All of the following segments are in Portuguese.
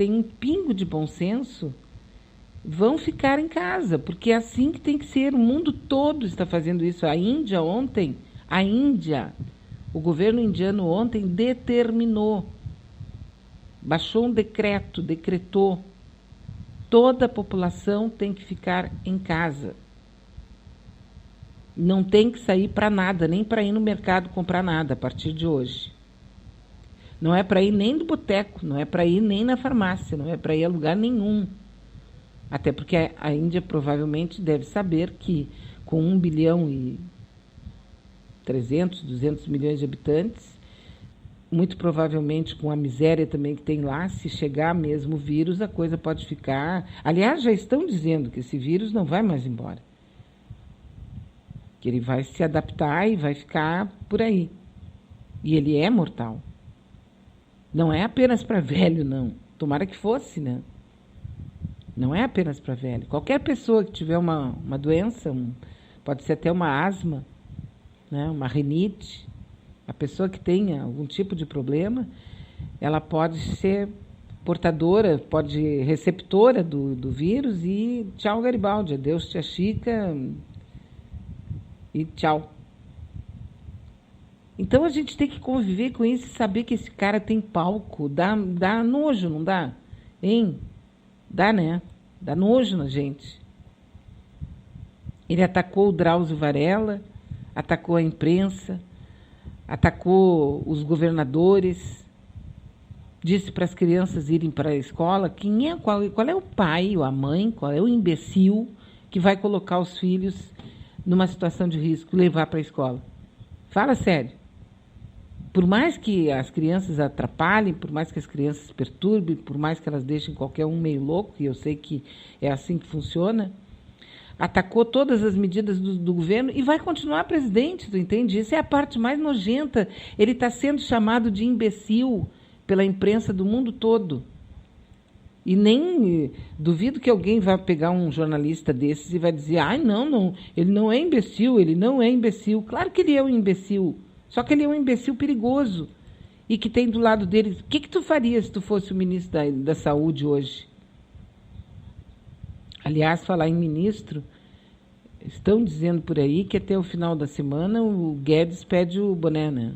tem um pingo de bom senso, vão ficar em casa, porque é assim que tem que ser. O mundo todo está fazendo isso. A Índia, o governo indiano ontem determinou, baixou um decreto, decretou, toda a população tem que ficar em casa. Não tem que sair para nada, nem para ir no mercado comprar nada a partir de hoje. Não é para ir nem no boteco, não é para ir nem na farmácia, não é para ir a lugar nenhum. Até porque a Índia provavelmente deve saber que com 1 bilhão e 300, 200 milhões de habitantes, muito provavelmente com a miséria também que tem lá, se chegar mesmo o vírus, a coisa pode ficar... Aliás, já estão dizendo que esse vírus não vai mais embora. Que ele vai se adaptar e vai ficar por aí. E ele é mortal. Não é apenas para velho, não. Tomara que fosse, né? Não é apenas para velho. Qualquer pessoa que tiver uma doença, pode ser até uma asma, né? Uma rinite, a pessoa que tenha algum tipo de problema, ela pode ser portadora, receptora do vírus e tchau, Garibaldi, adeus, tia Chica e tchau. Então a gente tem que conviver com isso e saber que esse cara tem palco. Dá nojo, não dá? Hein? Dá, né? Dá nojo na gente. Ele atacou o Drauzio Varela, atacou a imprensa, atacou os governadores, disse para as crianças irem para a escola. Qual é o pai ou a mãe, qual é o imbecil que vai colocar os filhos numa situação de risco, levar para a escola? Fala sério. Por mais que as crianças atrapalhem, por mais que as crianças perturbem, por mais que elas deixem qualquer um meio louco, e eu sei que é assim que funciona, atacou todas as medidas do governo e vai continuar presidente, tu entende? Essa é a parte mais nojenta. Ele está sendo chamado de imbecil pela imprensa do mundo todo. E nem duvido que alguém vá pegar um jornalista desses e vai dizer, não, ele não é imbecil, ele não é imbecil. Claro que ele é um imbecil. Só que ele é um imbecil perigoso e que tem do lado dele... O que tu faria se tu fosse o ministro da Saúde hoje? Aliás, falar em ministro, estão dizendo por aí que até o final da semana o Guedes pede o boné, né?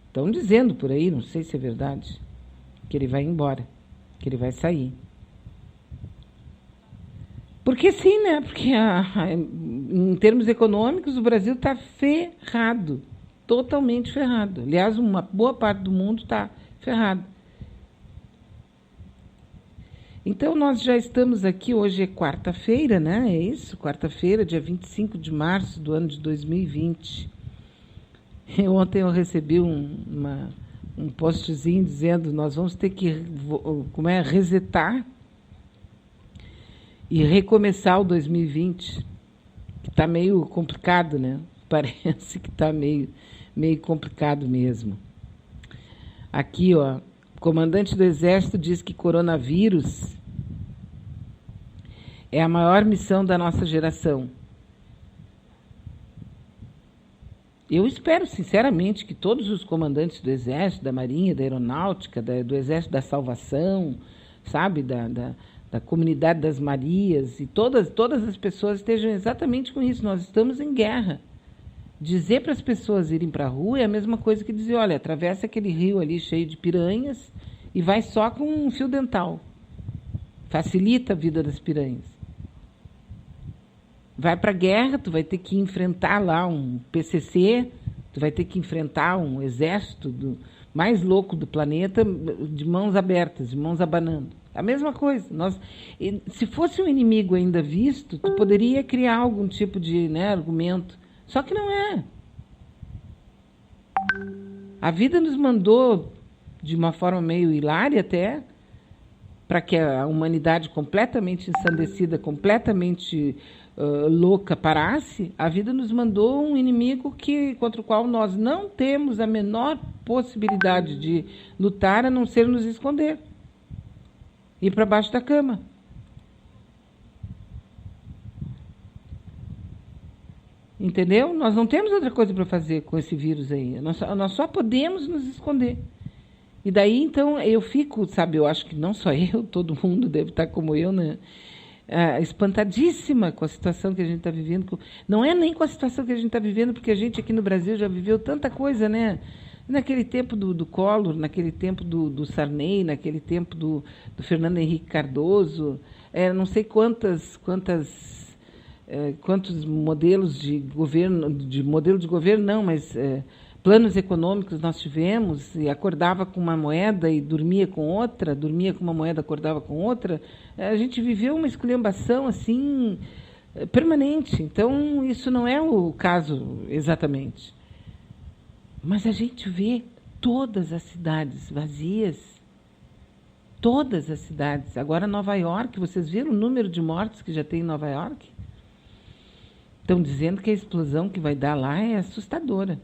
Estão dizendo por aí, não sei se é verdade, que ele vai embora, que ele vai sair. Porque sim, né? Porque em termos econômicos o Brasil está ferrado. Totalmente ferrado. Aliás, uma boa parte do mundo está ferrado. Então, nós já estamos aqui, hoje é quarta-feira, né? É isso, quarta-feira, dia 25 de março do ano de 2020. Ontem eu recebi um postzinho dizendo nós vamos ter que resetar e recomeçar o 2020, que está meio complicado, né? Parece que está meio complicado mesmo. Aqui, ó, o comandante do Exército diz que coronavírus é a maior missão da nossa geração. Eu espero, sinceramente, que todos os comandantes do Exército, da Marinha, da Aeronáutica, do Exército da Salvação, sabe, da Comunidade das Marias, e todas as pessoas estejam exatamente com isso. Nós estamos em guerra. Dizer para as pessoas irem para a rua é a mesma coisa que dizer, olha, atravessa aquele rio ali cheio de piranhas e vai só com um fio dental. Facilita a vida das piranhas. Vai para a guerra, tu vai ter que enfrentar lá um PCC, tu vai ter que enfrentar um exército mais louco do planeta de mãos abertas, de mãos abanando. A mesma coisa. Se fosse um inimigo ainda visto, tu poderia criar algum tipo de, né, argumento. Só que não é. A vida nos mandou, de uma forma meio hilária até, para que a humanidade completamente ensandecida, completamente louca parasse. A vida nos mandou um inimigo contra o qual nós não temos a menor possibilidade de lutar, a não ser nos esconder. Ir para baixo da cama. Entendeu? Nós não temos outra coisa para fazer com esse vírus aí. Nós só podemos nos esconder. E daí, então, eu fico, sabe, eu acho que não só eu, todo mundo deve estar como eu, né? Espantadíssima com a situação que a gente está vivendo. Não é nem com a situação que a gente está vivendo, porque a gente aqui no Brasil já viveu tanta coisa, né? Naquele tempo do Collor, naquele tempo do Sarney, naquele tempo do Fernando Henrique Cardoso, não sei quantos modelos de governo, modelo de governo não, mas planos econômicos nós tivemos, e acordava com uma moeda e dormia com outra, dormia com uma moeda, acordava com outra. A gente viveu uma esculhambação assim permanente. Então, isso não é o caso exatamente. Mas a gente vê todas as cidades vazias. Todas as cidades. Agora, Nova York, vocês viram o número de mortes que já tem em Nova York? Estão dizendo que a explosão que vai dar lá é assustadora.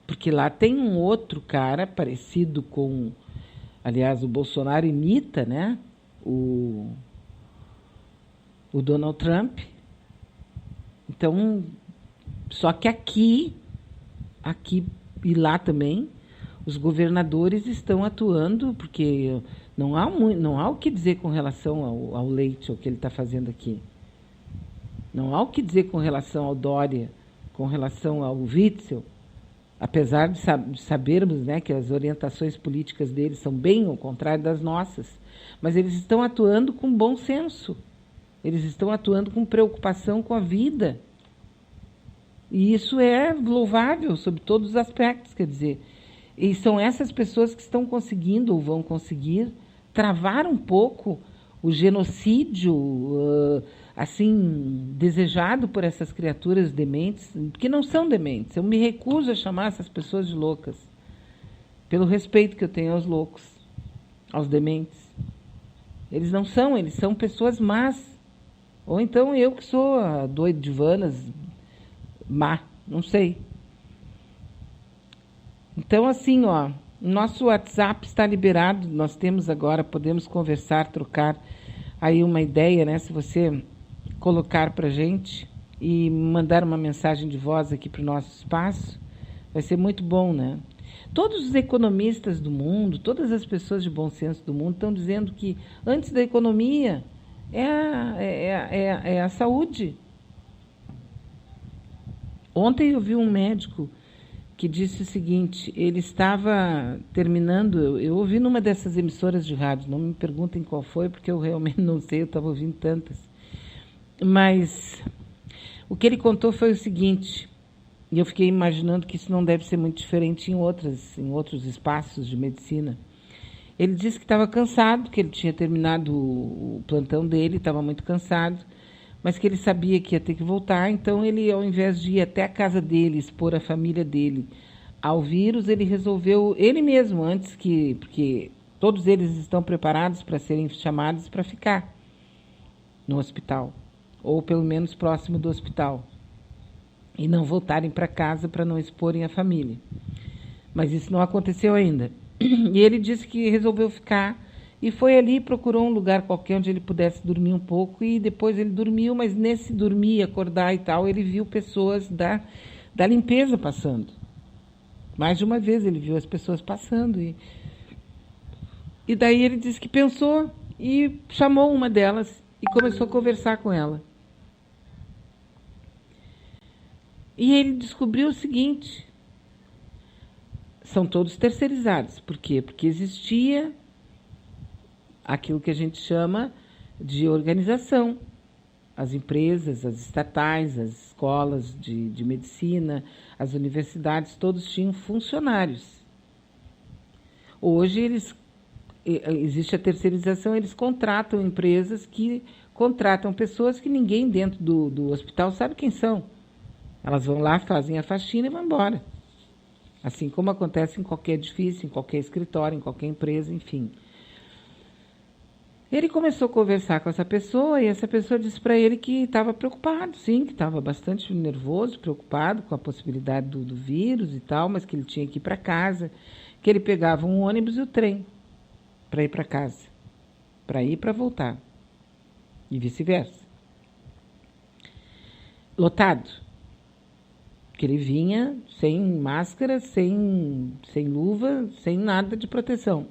Porque lá tem um outro cara parecido com... Aliás, o Bolsonaro imita, né? O Donald Trump. Então, só que aqui e lá também, os governadores estão atuando, porque não há o que dizer com relação ao Leite, ao que ele está fazendo aqui. Não há o que dizer com relação ao Dória, com relação ao Witzel, apesar de sabermos, né, que as orientações políticas deles são bem ao contrário das nossas, mas eles estão atuando com bom senso, eles estão atuando com preocupação com a vida. E isso é louvável sob todos os aspectos, quer dizer, e são essas pessoas que estão conseguindo ou vão conseguir travar um pouco o genocídio assim desejado por essas criaturas dementes, que não são dementes. Eu me recuso a chamar essas pessoas de loucas, pelo respeito que eu tenho aos loucos, aos dementes. Eles não são, eles são pessoas más. Ou então eu que sou a doida de Vanas, má, não sei. Então, assim, ó, nosso WhatsApp está liberado, nós temos agora, podemos conversar, trocar aí uma ideia, né? Se você colocar para a gente e mandar uma mensagem de voz aqui para o nosso espaço, vai ser muito bom, né? Todos os economistas do mundo, todas as pessoas de bom senso do mundo estão dizendo que antes da economia é a saúde. Ontem eu vi um médico que disse o seguinte, ele estava terminando, eu ouvi numa dessas emissoras de rádio, não me perguntem qual foi, porque eu realmente não sei, eu estava ouvindo tantas. Mas o que ele contou foi o seguinte, e eu fiquei imaginando que isso não deve ser muito diferente em outros espaços de medicina. Ele disse que estava cansado, que ele tinha terminado o plantão dele, estava muito cansado, mas que ele sabia que ia ter que voltar, então ele, ao invés de ir até a casa dele, expor a família dele ao vírus, ele resolveu, ele mesmo, porque todos eles estão preparados para serem chamados para ficar no hospital, ou pelo menos próximo do hospital, e não voltarem para casa para não exporem a família. Mas isso não aconteceu ainda. E ele disse que resolveu ficar, e foi ali, procurou um lugar qualquer onde ele pudesse dormir um pouco, e depois ele dormiu, mas nesse dormir, acordar e tal, ele viu pessoas da limpeza passando. Mais de uma vez ele viu as pessoas passando. E daí ele disse que pensou e chamou uma delas e começou a conversar com ela. E ele descobriu o seguinte, são todos terceirizados. Por quê? Porque existia aquilo que a gente chama de organização. As empresas, as estatais, as escolas de medicina, as universidades, todos tinham funcionários. Hoje existe a terceirização, eles contratam empresas que contratam pessoas que ninguém dentro do hospital sabe quem são. Elas vão lá, fazem a faxina e vão embora. Assim como acontece em qualquer edifício, em qualquer escritório, em qualquer empresa, enfim. Ele começou a conversar com essa pessoa e essa pessoa disse para ele que estava preocupado, sim, que estava bastante nervoso, preocupado com a possibilidade do vírus e tal, mas que ele tinha que ir para casa, que ele pegava um ônibus e o trem para ir para casa, para ir e para voltar, e vice-versa. Lotado. Porque ele vinha sem máscara, sem luva, sem nada de proteção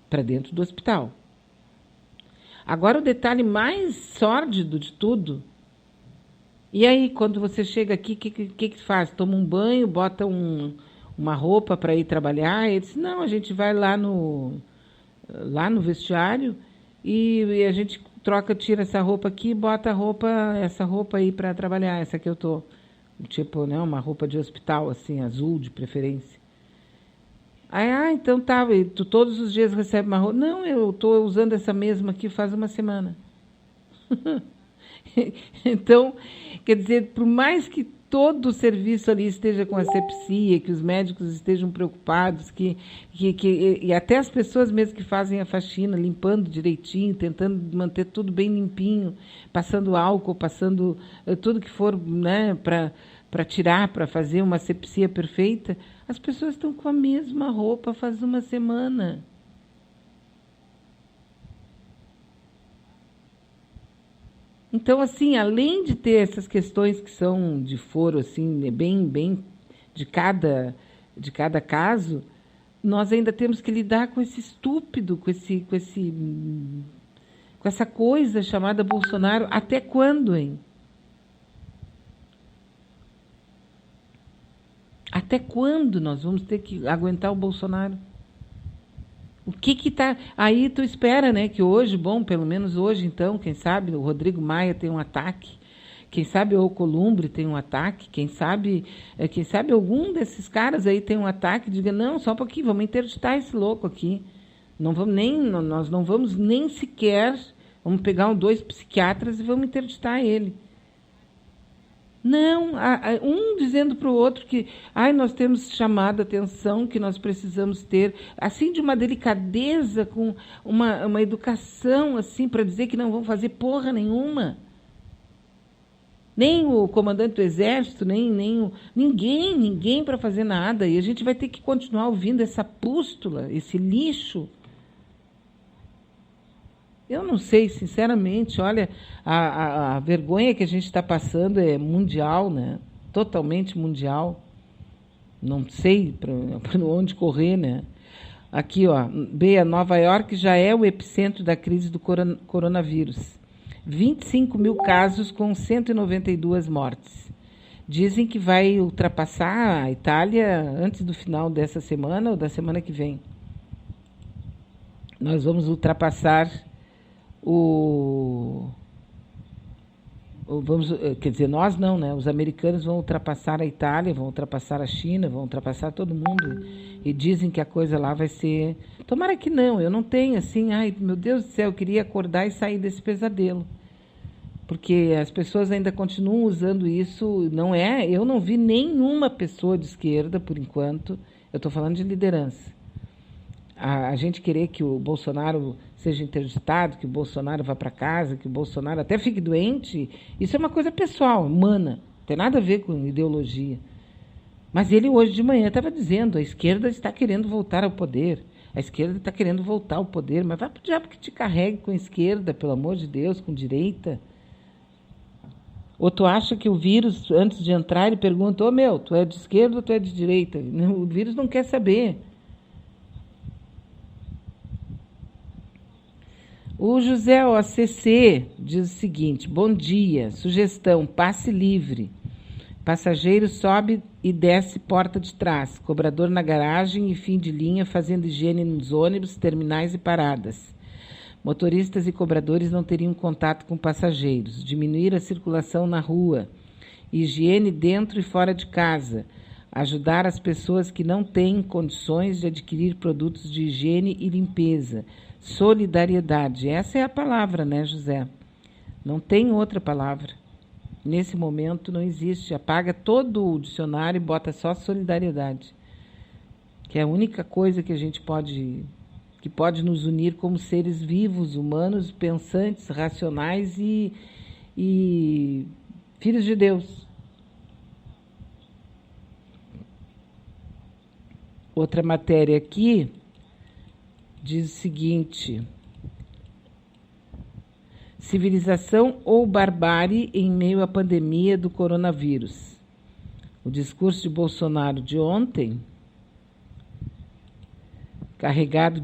para dentro do hospital. Agora, o detalhe mais sórdido de tudo. E aí, quando você chega aqui, o que faz? Toma um banho, bota uma roupa para ir trabalhar? Ele disse, não, a gente vai lá no vestiário e a gente troca, tira essa roupa aqui e bota essa roupa aí para trabalhar, essa que eu tô. Tipo, né, uma roupa de hospital, assim, azul de preferência. Aí, então tá, tu todos os dias recebe uma roupa. Não, eu tô usando essa mesma aqui faz uma semana. Então, quer dizer, por mais que todo o serviço ali esteja com asepsia, que os médicos estejam preocupados, e até as pessoas mesmo que fazem a faxina, limpando direitinho, tentando manter tudo bem limpinho, passando álcool, passando tudo que for, né, para tirar, para fazer uma asepsia perfeita, as pessoas estão com a mesma roupa faz uma semana. Então, assim, além de ter essas questões que são de foro, assim, bem de cada caso, nós ainda temos que lidar com esse estúpido, com essa coisa chamada Bolsonaro. Até quando, hein? Até quando nós vamos ter que aguentar o Bolsonaro? O que tá... Aí tu espera, né, que hoje, bom, pelo menos hoje, então, quem sabe o Rodrigo Maia tem um ataque, quem sabe o Alcolumbre tem um ataque, quem sabe algum desses caras aí tem um ataque, diga, não, só um pouquinho, vamos interditar esse louco aqui. Nós não vamos nem sequer, vamos pegar dois psiquiatras e vamos interditar ele. Não, um dizendo para o outro que nós temos chamado a atenção, que nós precisamos ter, assim, de uma delicadeza, com uma educação, assim, para dizer que não vão fazer porra nenhuma. Nem o comandante do Exército, ninguém para fazer nada. E a gente vai ter que continuar ouvindo essa pústula, esse lixo. Eu não sei, sinceramente, olha, a vergonha que a gente está passando é mundial, né? Totalmente mundial. Não sei para onde correr, né? Aqui, ó, Bea, Nova York já é o epicentro da crise do coronavírus. 25 mil casos com 192 mortes. Dizem que vai ultrapassar a Itália antes do final dessa semana ou da semana que vem. Nós vamos ultrapassar quer dizer, nós não, né? Os americanos vão ultrapassar a Itália, vão ultrapassar a China, vão ultrapassar todo mundo. E dizem que a coisa lá vai ser... Tomara que não, eu não tenho assim, ai, meu Deus do céu, eu queria acordar e sair desse pesadelo. Porque as pessoas ainda continuam usando isso, eu não vi nenhuma pessoa de esquerda, por enquanto, eu estou falando de liderança. A gente querer que o Bolsonaro seja interditado, que o Bolsonaro vá para casa, que o Bolsonaro até fique doente, isso é uma coisa pessoal, humana, não tem nada a ver com ideologia. Mas ele hoje de manhã estava dizendo, a esquerda está querendo voltar ao poder, a esquerda está querendo voltar ao poder, mas vai para o diabo que te carregue com a esquerda, pelo amor de Deus, com direita. Ou tu acha que o vírus, antes de entrar, ele pergunta, tu é de esquerda ou tu é de direita? O vírus não quer saber. O José OCC diz o seguinte, bom dia, sugestão, passe livre. Passageiro sobe e desce porta de trás, cobrador na garagem e fim de linha fazendo higiene nos ônibus, terminais e paradas. Motoristas e cobradores não teriam contato com passageiros, diminuir a circulação na rua, higiene dentro e fora de casa, ajudar as pessoas que não têm condições de adquirir produtos de higiene e limpeza, solidariedade. Essa é a palavra, né, José? Não tem outra palavra. Nesse momento não existe. Apaga todo o dicionário e bota só solidariedade. Que é a única coisa que a gente que pode nos unir como seres vivos, humanos, pensantes, racionais e filhos de Deus. Outra matéria aqui diz o seguinte: civilização ou barbárie em meio à pandemia do coronavírus. O discurso de Bolsonaro de ontem, carregado